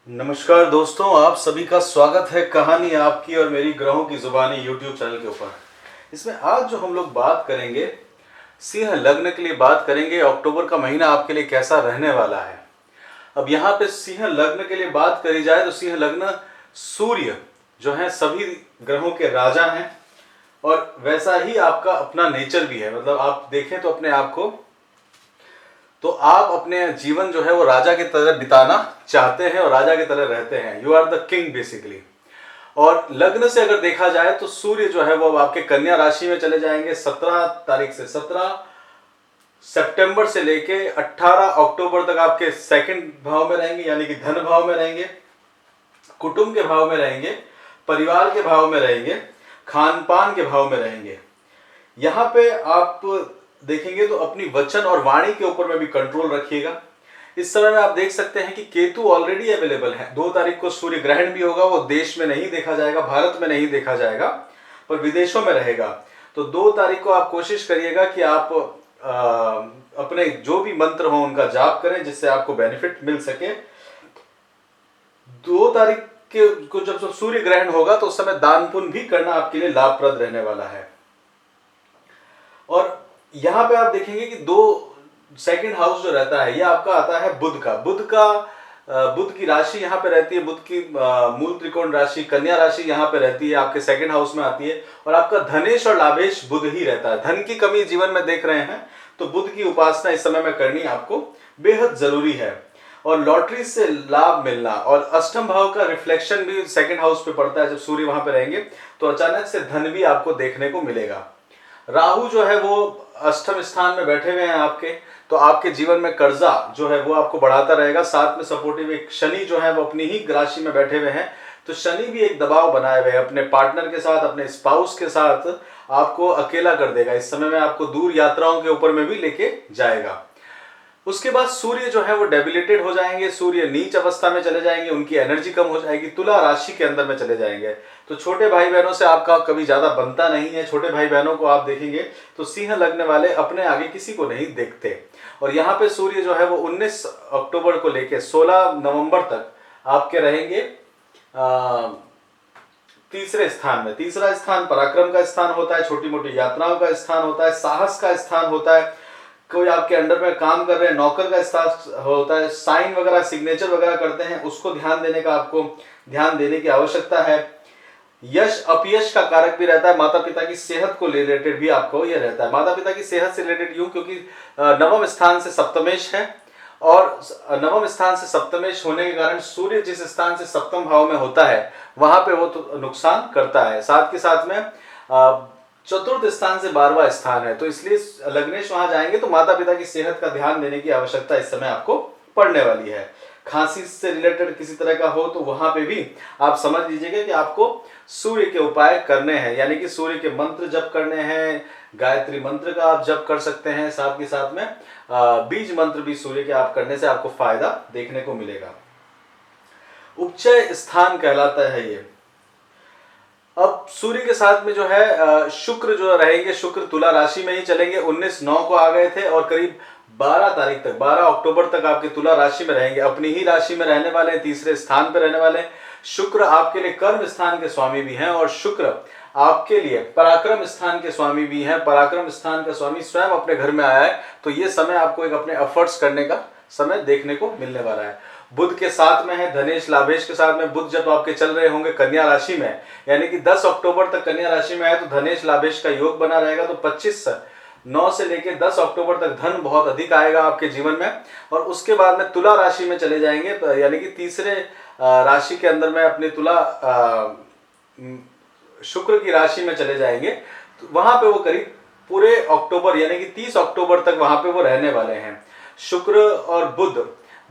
नमस्कार दोस्तों, आप सभी का स्वागत है कहानी आपकी और मेरी ग्रहों की जुबानी यूट्यूब चैनल के ऊपर। इसमें आज जो हम लोग बात करेंगे, सिंह लग्न के लिए बात करेंगे। अक्टूबर का महीना आपके लिए कैसा रहने वाला है। अब यहाँ पे सिंह लग्न के लिए बात करी जाए तो सिंह लग्न सूर्य जो है सभी ग्रहों के राजा हैं और वैसा ही आपका अपना नेचर भी है। मतलब आप देखें तो अपने आप को, तो आप अपने जीवन जो है वो राजा की तरह बिताना चाहते हैं और राजा की तरह रहते हैं। You are the king basically. और लग्न से अगर देखा जाए तो सूर्य जो है वो आपके कन्या राशि में चले जाएंगे 17 तारीख से। 17 सितंबर से लेके 18 अक्टूबर तक आपके सेकंड भाव में रहेंगे, यानी कि धन भाव में रहेंगे, कुटुंब के भाव में रहेंगे, परिवार के भाव में रहेंगे, खान पान के भाव में रहेंगे। यहाँ पे आप देखेंगे तो अपनी वचन और वाणी के ऊपर में भी कंट्रोल रखिएगा। इस समय में आप देख सकते हैं कि केतु ऑलरेडी अवेलेबल है। 2 तारीख को सूर्य ग्रहण भी होगा। वो देश में नहीं देखा जाएगा, भारत में नहीं देखा जाएगा, पर विदेशों में रहेगा। तो 2 तारीख को आप कोशिश करिएगा कि आप अपने जो भी मंत्र हो उनका जाप करें, जिससे आपको बेनिफिट मिल सके। 2 तारीख को जब सूर्य ग्रहण होगा तो उस समय दान पुण्य भी करना आपके लिए लाभप्रद रहने वाला है। और यहां पे आप देखेंगे कि सेकंड हाउस जो रहता है ये आपका आता है बुध की राशि यहाँ पे रहती है। बुध की मूल त्रिकोण राशि कन्या राशि यहाँ पे रहती है, आपके सेकंड हाउस में आती है। और आपका धनेश और लाभेश बुध ही रहता है। धन की कमी जीवन में देख रहे हैं तो बुध की उपासना इस समय में करनी आपको बेहद जरूरी है। और लॉटरी से लाभ मिलना और अष्टम भाव का रिफ्लेक्शन भी सेकंड हाउस पे पड़ता है। जब सूर्य वहां पे रहेंगे तो अचानक से धन भी आपको देखने को मिलेगा। राहु जो है वो अष्टम स्थान में बैठे हुए हैं आपके, तो आपके जीवन में कर्जा जो है वो आपको बढ़ाता रहेगा। साथ में सपोर्टिव एक शनि जो है वो अपनी ही राशि में बैठे हुए हैं, तो शनि भी एक दबाव बनाए हुए हैं अपने पार्टनर के साथ, अपने स्पाउस के साथ आपको अकेला कर देगा। इस समय में आपको दूर यात्राओं के ऊपर में भी लेके जाएगा। उसके बाद सूर्य जो है वो डेबिलिटेड हो जाएंगे, सूर्य नीच अवस्था में चले जाएंगे, उनकी एनर्जी कम हो जाएगी, तुला राशि के अंदर में चले जाएंगे। तो छोटे भाई बहनों से आपका कभी ज्यादा बनता नहीं है। छोटे भाई बहनों को आप देखेंगे तो सिंह लगने वाले अपने आगे किसी को नहीं देखते। और यहाँ पे सूर्य जो है वो 19 अक्टूबर को लेके 16 नवंबर तक आपके रहेंगे तीसरे स्थान में। तीसरा स्थान पराक्रम का स्थान होता है, छोटी मोटी यात्राओं का स्थान होता है, साहस का स्थान होता है। कोई आपके अंडर में काम कर रहे हैं, नौकर का स्थान होता है, साइन वगैरह सिग्नेचर वगैरह करते हैं, उसको ध्यान देने का आपको ध्यान देने की आवश्यकता है। यश अपयश का कारक भी रहता है। माता पिता की सेहत को रिलेटेड भी आपको यह रहता है। माता पिता की सेहत से रिलेटेड यूं क्योंकि नवम स्थान से सप्तमेश है, और नवम स्थान से सप्तमेश होने के कारण सूर्य जिस स्थान से सप्तम भाव में होता है वहां पे वो तो नुकसान करता है। साथ के साथ में चतुर्थ स्थान से 12वां स्थान है, तो इसलिए लग्नेश वहां जाएंगे तो माता पिता की सेहत का ध्यान देने की आवश्यकता इस समय आपको पड़ने वाली है। खांसी से रिलेटेड किसी तरह का हो तो वहां पे भी आप समझ लीजिएगा कि आपको सूर्य के उपाय करने हैं, यानी कि सूर्य के मंत्र जप करने हैं। गायत्री मंत्र का आप जप कर सकते हैं, साथ के साथ में बीज मंत्र भी सूर्य के आप करने से आपको फायदा देखने को मिलेगा। उपचय स्थान कहलाता है ये। अब सूर्य के साथ में जो है शुक्र जो रहेंगे, शुक्र तुला राशि में ही चलेंगे। 19/9 को आ गए थे और करीब 12 तारीख तक, 12 अक्टूबर तक आपके तुला राशि में रहेंगे। अपनी ही राशि में रहने वाले हैं, तीसरे स्थान पे रहने वाले हैं। शुक्र आपके लिए कर्म स्थान के स्वामी भी हैं और शुक्र आपके लिए पराक्रम स्थान के स्वामी भी हैं। पराक्रम स्थान का स्वामी स्वयं अपने घर में आया है, तो ये समय आपको एक अपने एफर्ट्स करने का समय देखने को मिलने वाला है। बुध के साथ में है, धनेश लाभेश के साथ में बुध जब आपके चल रहे होंगे कन्या राशि में, यानी कि 10 अक्टूबर तक कन्या राशि में है तो धनेश लाभेश का योग बना रहेगा। तो 25/9 से लेकर 10 अक्टूबर तक धन बहुत अधिक आएगा आपके जीवन में। और उसके बाद में तुला राशि में चले जाएंगे, यानी कि तीसरे राशि के अंदर में अपने तुला शुक्र की राशि में चले जाएंगे। तो वहां पे वो करीब पूरे अक्टूबर यानी कि 30 अक्टूबर तक वहां पे वो रहने वाले हैं। शुक्र और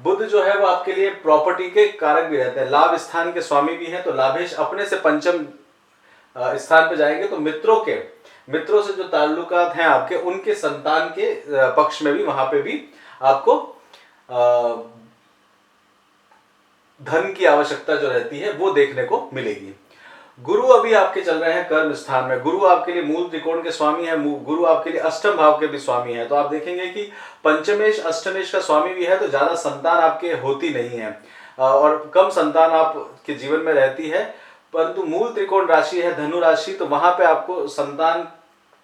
बुध जो है वो आपके लिए प्रॉपर्टी के कारक भी रहते हैं, लाभ स्थान के स्वामी भी हैं। तो लाभेश अपने से पंचम स्थान पे जाएंगे, तो मित्रों से जो ताल्लुकात हैं आपके, उनके संतान के पक्ष में भी वहां पे भी आपको धन की आवश्यकता जो रहती है वो देखने को मिलेगी। गुरु अभी आपके चल रहे हैं कर्म स्थान में। गुरु आपके लिए मूल त्रिकोण के स्वामी है, गुरु आपके लिए अष्टम भाव के भी स्वामी है। तो आप देखेंगे कि पंचमेश अष्टमेश का स्वामी भी है, तो ज्यादा संतान आपके होती नहीं है। और कम संतान आपके जीवन में रहती है, परंतु मूल त्रिकोण राशि है धनु राशि, तो वहां पे आपको संतान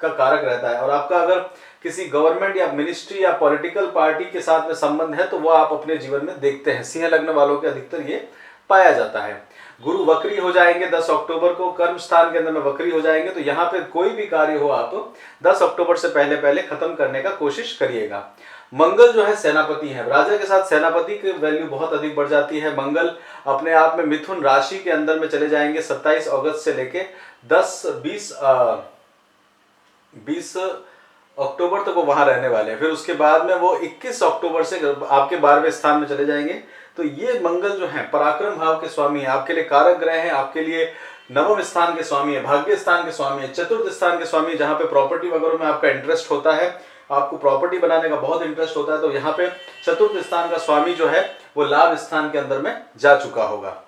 का कारक रहता है। और आपका अगर किसी गवर्नमेंट या मिनिस्ट्री या पॉलिटिकल पार्टी के साथ में संबंध है तो वो आप अपने जीवन में देखते हैं। सिंह लग्न वालों के अधिकतर ये पाया जाता है। गुरु वक्री हो जाएंगे 10 अक्टूबर को, कर्म स्थान के अंदर में वक्री हो जाएंगे, तो यहाँ पे कोई भी कार्य हो आप 10 अक्टूबर से पहले पहले खत्म करने का कोशिश करिएगा। मंगल जो है सेनापति है, राजा के साथ सेनापति की वैल्यू बहुत अधिक बढ़ जाती है। मंगल अपने आप में मिथुन राशि के अंदर में चले जाएंगे 27 अगस्त से लेके 20 अक्टूबर तक वो वहां रहने वाले हैं। फिर उसके बाद में वो 21 अक्टूबर से आपके 12वें स्थान में चले जाएंगे। तो ये मंगल जो है पराक्रम भाव के स्वामी है, आपके लिए कारक ग्रह है, आपके लिए नवम स्थान के स्वामी है, भाग्य स्थान के स्वामी है, चतुर्थ स्थान के स्वामी, जहां पे प्रॉपर्टी वगैरह में आपका इंटरेस्ट होता है, आपको प्रॉपर्टी बनाने का बहुत इंटरेस्ट होता है, तो यहाँ पे चतुर्थ स्थान का स्वामी जो है वो लाभ स्थान के अंदर में जा चुका होगा।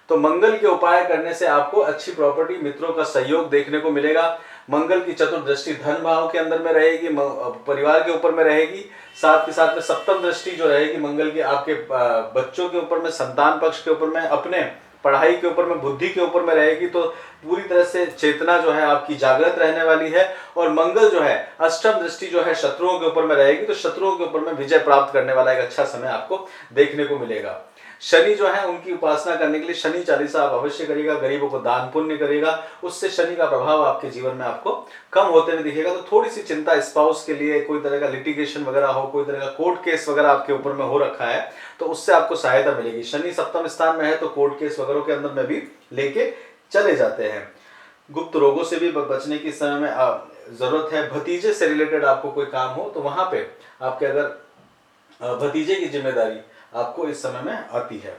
तो मंगल के उपाय करने से आपको अच्छी प्रॉपर्टी, मित्रों का सहयोग देखने को मिलेगा। मंगल की चतुर्दृष्टि धन भाव के अंदर में रहेगी, परिवार के ऊपर में रहेगी, साथ के साथ में सप्तम दृष्टि जो रहेगी मंगल की आपके बच्चों के ऊपर में, संतान पक्ष के ऊपर में, अपने पढ़ाई के ऊपर में, बुद्धि के ऊपर में रहेगी। तो पूरी तरह से चेतना जो है आपकी जागृत रहने वाली है। और मंगल जो है अष्टम दृष्टि जो है शत्रुओं के ऊपर में रहेगी, तो शत्रुओं के ऊपर में विजय प्राप्त करने वाला एक अच्छा समय आपको देखने को मिलेगा। शनि जो है उनकी उपासना करने के लिए शनि चालीसा आप अवश्य करिएगा, गरीबों को दान पुण्य करिएगा, उससे शनि का प्रभाव आपके जीवन में आपको कम होते हुए दिखेगा। तो थोड़ी सी चिंता स्पाउस के लिए, कोई तरह का लिटिगेशन वगैरह हो, कोई तरह का कोर्ट केस वगैरह आपके ऊपर में हो रखा है, तो उससे आपको सहायता मिलेगी। शनि सप्तम स्थान में है तो कोर्ट केस वगैरह के अंदर में भी लेके चले जाते हैं। गुप्त रोगों से भी बचने की समय में जरूरत है। भतीजे से रिलेटेड आपको कोई काम हो तो वहां पे आपके अगर भतीजे की जिम्मेदारी आपको इस समय में आती है।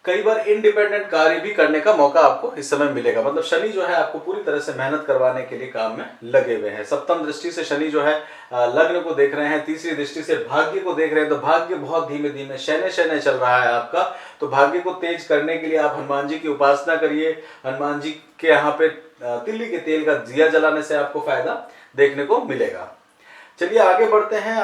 कई बार इंडिपेंडेंट कार्य भी करने का मौका आपको इस समय मिलेगा। मतलब शनि जो है आपको पूरी तरह से मेहनत करवाने के लिए काम में लगे हुए हैं। सप्तम दृष्टि से शनि जो है लग्न को देख रहे हैं, तीसरी दृष्टि से भाग्य को देख रहे हैं, तो भाग्य बहुत धीमे धीमे शनि शनि चल रहा है आपका। तो भाग्य को तेज करने के लिए आप हनुमान जी की उपासना करिए। हनुमान जी के यहाँ पे तिल्ली के तेल का दिया जलाने से आपको फायदा देखने को मिलेगा। चलिए आगे बढ़ते हैं।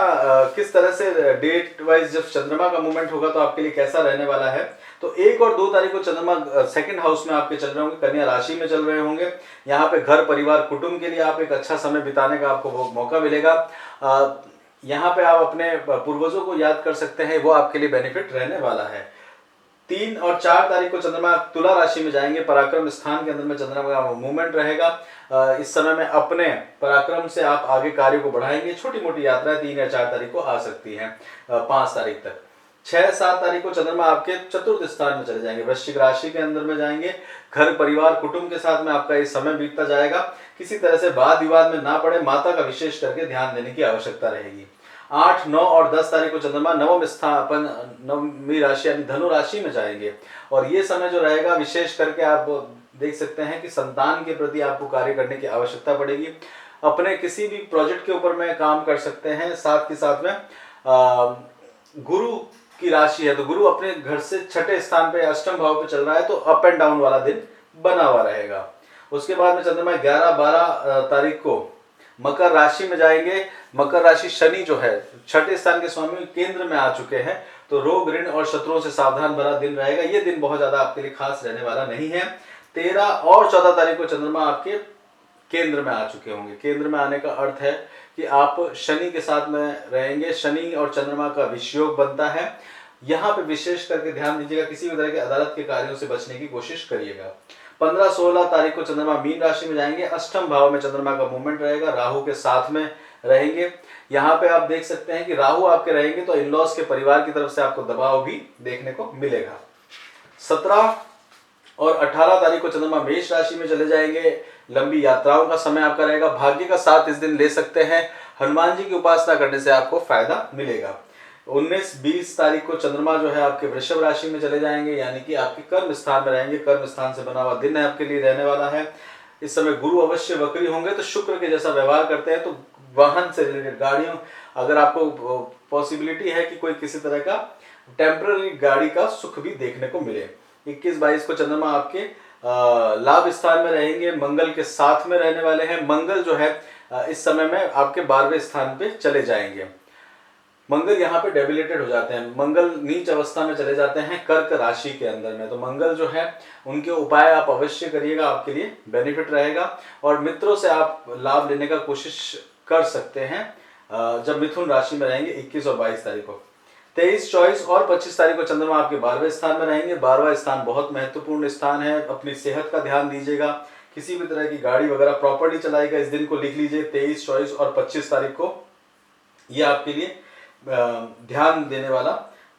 किस तरह से डेट वाइज जब चंद्रमा का मूवमेंट होगा तो आपके लिए कैसा रहने वाला है। तो 1 और 2 तारीख को चंद्रमा सेकंड हाउस में आपके चल रहे होंगे, कन्या राशि में चल रहे होंगे। यहाँ पे घर परिवार कुटुंब के लिए आप एक अच्छा समय बिताने का आपको मौका मिलेगा। यहाँ पे आप अपने पूर्वजों को याद कर सकते हैं, वो आपके लिए बेनिफिट रहने वाला है। 3 और 4 तारीख को चंद्रमा तुला राशि में जाएंगे, पराक्रम स्थान के अंदर में चंद्रमा का मूवमेंट रहेगा। इस समय में अपने पराक्रम से आप आगे कार्य को बढ़ाएंगे। छोटी मोटी यात्राएं 3 या 4 तारीख को आ सकती हैं, 5 तारीख तक। 6-7 तारीख को चंद्रमा आपके चतुर्थ स्थान में चले जाएंगे, वृश्चिक राशि के अंदर में जाएंगे। घर परिवार कुटुंब के साथ में आपका ये समय बीतता जाएगा। किसी तरह से वाद विवाद में ना पड़े, माता का विशेष करके ध्यान देने की आवश्यकता रहेगी। 8, 9 और 10 तारीख को चंद्रमा नवम स्थान नवमी राशि यानी धनु राशि में जाएंगे। और ये समय जो रहेगा विशेष करके आप देख सकते हैं कि संतान के प्रति आपको कार्य करने की आवश्यकता पड़ेगी। अपने किसी भी प्रोजेक्ट के ऊपर में काम कर सकते हैं। साथ के साथ में गुरु की राशि है, तो गुरु अपने घर से 6ठे स्थान पे अष्टम भाव पे चल रहा है, तो अप एंड डाउन वाला दिन बना हुआ रहेगा। उसके बाद में चंद्रमा 11-12 तारीख को मकर राशि में जाएंगे। मकर राशि शनि जो है 6ठे स्थान के स्वामी केंद्र में आ चुके हैं, तो रोग ऋण और शत्रुओं से सावधान भरा दिन रहेगा। ये दिन बहुत ज्यादा आपके लिए खास रहने वाला नहीं है। 13 और 14 तारीख को चंद्रमा आपके केंद्र में आ चुके होंगे। केंद्र में आने का अर्थ है कि आप शनि के साथ में रहेंगे। शनि और चंद्रमा का विषयोग बनता है। यहाँ पे विशेष करके ध्यान दीजिएगा, किसी भी तरह के अदालत के कार्यों से बचने की कोशिश करिएगा। 15-16 तारीख को चंद्रमा मीन राशि में जाएंगे। अष्टम भाव में चंद्रमा का मूवमेंट रहेगा, राहु के साथ में रहेंगे। यहाँ पे आप देख सकते हैं कि राहु आपके रहेंगे तो इन-लॉज के परिवार की तरफ से आपको दबाव भी देखने को मिलेगा। 17 और 18 तारीख को चंद्रमा मेष राशि में चले जाएंगे। लंबी यात्राओं का समय आपका रहेगा। भाग्य का साथ इस दिन ले सकते हैं। हनुमान जी की उपासना करने से आपको फायदा मिलेगा। 19-20 तारीख को चंद्रमा जो है आपके वृषभ राशि में चले जाएंगे, यानी कि आपके कर्म स्थान में रहेंगे। कर्म स्थान से बना हुआ दिन है आपके लिए रहने वाला है। इस समय गुरु अवश्य वक्री होंगे, तो शुक्र के जैसा व्यवहार करते हैं। तो वाहन से रिलेटेड गाड़ियों, अगर आपको पॉसिबिलिटी है कि कोई किसी तरह का टेम्पररी गाड़ी का सुख भी देखने को मिले। 21-22 को चंद्रमा आपके लाभ स्थान में रहेंगे, मंगल के साथ में रहने वाले हैं। मंगल जो है इस समय में आपके 12वें स्थान पे चले जाएंगे। मंगल यहाँ पे डेबिलेटेड हो जाते हैं, मंगल नीच अवस्था में चले जाते हैं कर्क राशि के अंदर में। तो मंगल जो है उनके उपाय आप अवश्य करिएगा, आपके लिए बेनिफिट रहेगा। और मित्रों से आप लाभ लेने का कोशिश कर सकते हैं जब मिथुन राशि में रहेंगे 21 और 22 तारीख को। 23, 24 और 25 तारीख को चंद्रमा आपके 12वें स्थान में रहेंगे। 12वां स्थान बहुत महत्वपूर्ण स्थान है, अपनी सेहत का ध्यान दीजिएगा। किसी भी तरह की गाड़ी वगैरह प्रॉपर्ली चलाएगा, इस दिन को लिख लीजिए 23, 24 और 25 तारीख को। ये आपके लिए ध्यान देने वाला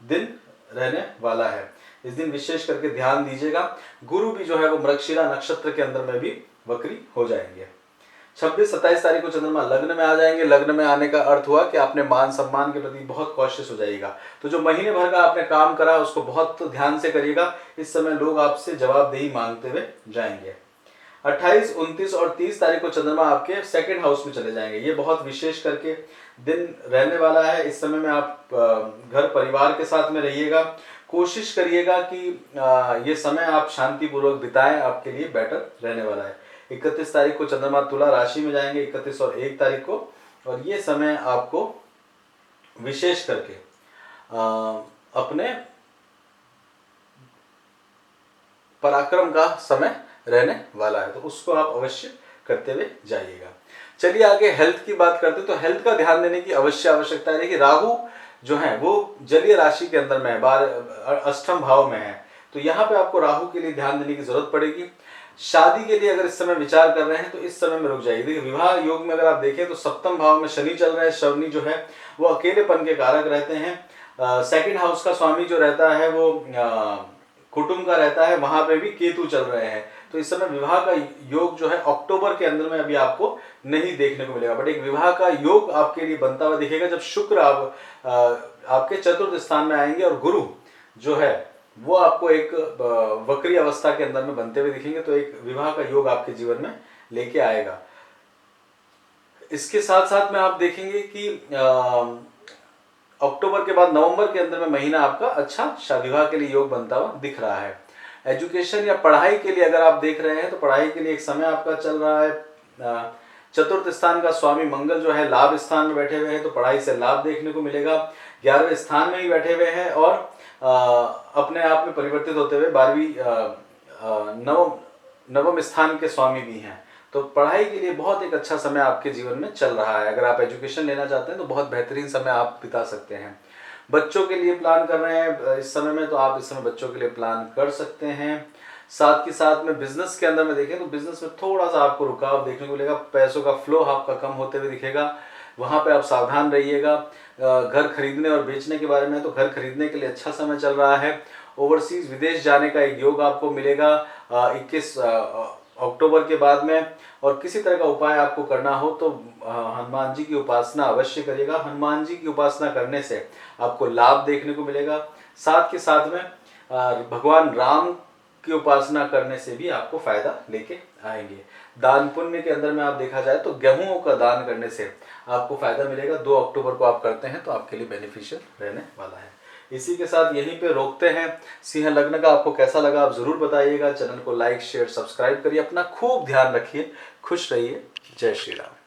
दिन रहने वाला है। इस दिन विशेष करके ध्यान दीजिएगा। गुरु भी जो है वो मृगशिरा नक्षत्र के अंदर में भी वक्री हो जाएंगे। 26, 27 तारीख को चंद्रमा लग्न में आ जाएंगे। लग्न में आने का अर्थ हुआ कि आपने मान सम्मान के प्रति बहुत कॉशियस हो जाइएगा। तो जो महीने भर का आपने काम करा उसको बहुत ध्यान से करिएगा। इस समय लोग आपसे जवाबदेही मांगते हुए जाएंगे। 28, 29 और 30 तारीख को चंद्रमा आपके सेकंड हाउस में चले जाएंगे। ये बहुत विशेष करके दिन रहने वाला है। इस समय में आप घर परिवार के साथ में रहिएगा। कोशिश करिएगा कि ये समय आप शांतिपूर्वक बिताएं, आपके लिए बेटर रहने वाला है। 31 तारीख को चंद्रमा तुला राशि में जाएंगे, 31 और 1 तारीख को। और ये समय आपको विशेष करके अपने पराक्रम का समय रहने वाला है, तो उसको आप अवश्य करते हुए जाइएगा। चलिए आगे हेल्थ की बात करते हैं। तो हेल्थ का ध्यान देने की अवश्य आवश्यकता है कि राहु जो है वो जलीय राशि के अंदर में है, अष्टम भाव में है। तो यहाँ पे आपको राहु के लिए ध्यान देने की जरूरत पड़ेगी। शादी के लिए अगर इस समय विचार कर रहे हैं तो इस समय में रुक जाइए। देखिए विवाह योग में अगर आप देखें तो सप्तम भाव में शनि चल रहे हैं। शनि जो है वो अकेलेपन के कारक रहते हैं। सेकंड हाउस का स्वामी जो रहता है वो कुटुंब का रहता है, वहां पे भी केतु चल रहे हैं। तो इस समय विवाह का योग जो है अक्टूबर के अंदर में अभी आपको नहीं देखने को मिलेगा, बट एक विवाह का योग आपके लिए बनता हुआ दिखेगा जब शुक्र आपके चतुर्थ स्थान में आएंगे और गुरु जो है वो आपको एक वक्री अवस्था के अंदर में बनते हुए दिखेंगे। तो एक विवाह का योग आपके जीवन में लेके आएगा। इसके साथ साथ में आप देखेंगे कि अक्टूबर के बाद नवंबर के अंदर में महीना आपका अच्छा विवाह के लिए योग बनता हुआ दिख रहा है। एजुकेशन या पढ़ाई के लिए अगर आप देख रहे हैं तो पढ़ाई के लिए एक समय आपका चल रहा है। चतुर्थ स्थान का स्वामी मंगल जो है लाभ स्थान में बैठे हुए हैं, तो पढ़ाई से लाभ देखने को मिलेगा। 11वें स्थान में ही बैठे हुए हैं और अपने आप में परिवर्तित होते हुए 12वीं नवम स्थान के स्वामी भी हैं। तो पढ़ाई के लिए बहुत एक अच्छा समय आपके जीवन में चल रहा है। अगर आप एजुकेशन लेना चाहते हैं तो बहुत बेहतरीन समय आप बिता सकते हैं। बच्चों के लिए प्लान कर रहे हैं इस समय में, तो आप इस समय बच्चों के लिए प्लान कर सकते हैं। साथ के साथ में बिजनेस के अंदर में देखें तो बिजनेस में थोड़ा सा आपको रुकाव देखने को मिलेगा। पैसों का फ्लो आपका कम होते हुए दिखेगा, वहाँ पे आप सावधान रहिएगा। घर खरीदने और बेचने के बारे में, तो घर खरीदने के लिए अच्छा समय चल रहा है। ओवरसीज विदेश जाने का एक योग आपको मिलेगा 21 अक्टूबर के बाद में। और किसी तरह का उपाय आपको करना हो तो हनुमान जी की उपासना अवश्य करिएगा। हनुमान जी की उपासना करने से आपको लाभ देखने को मिलेगा। साथ के साथ में भगवान राम की उपासना करने से भी आपको फायदा लेके आएंगे। दान पुण्य के अंदर में आप देखा जाए तो गेहूं का दान करने से आपको फायदा मिलेगा। 2 अक्टूबर को आप करते हैं तो आपके लिए बेनिफिशियल रहने वाला है। इसी के साथ यहीं पे रोकते हैं। सिंह लग्न का आपको कैसा लगा आप जरूर बताइएगा। चैनल को लाइक शेयर सब्सक्राइब करिए। अपना खूब ध्यान रखिए, खुश रहिए। जय श्री राम।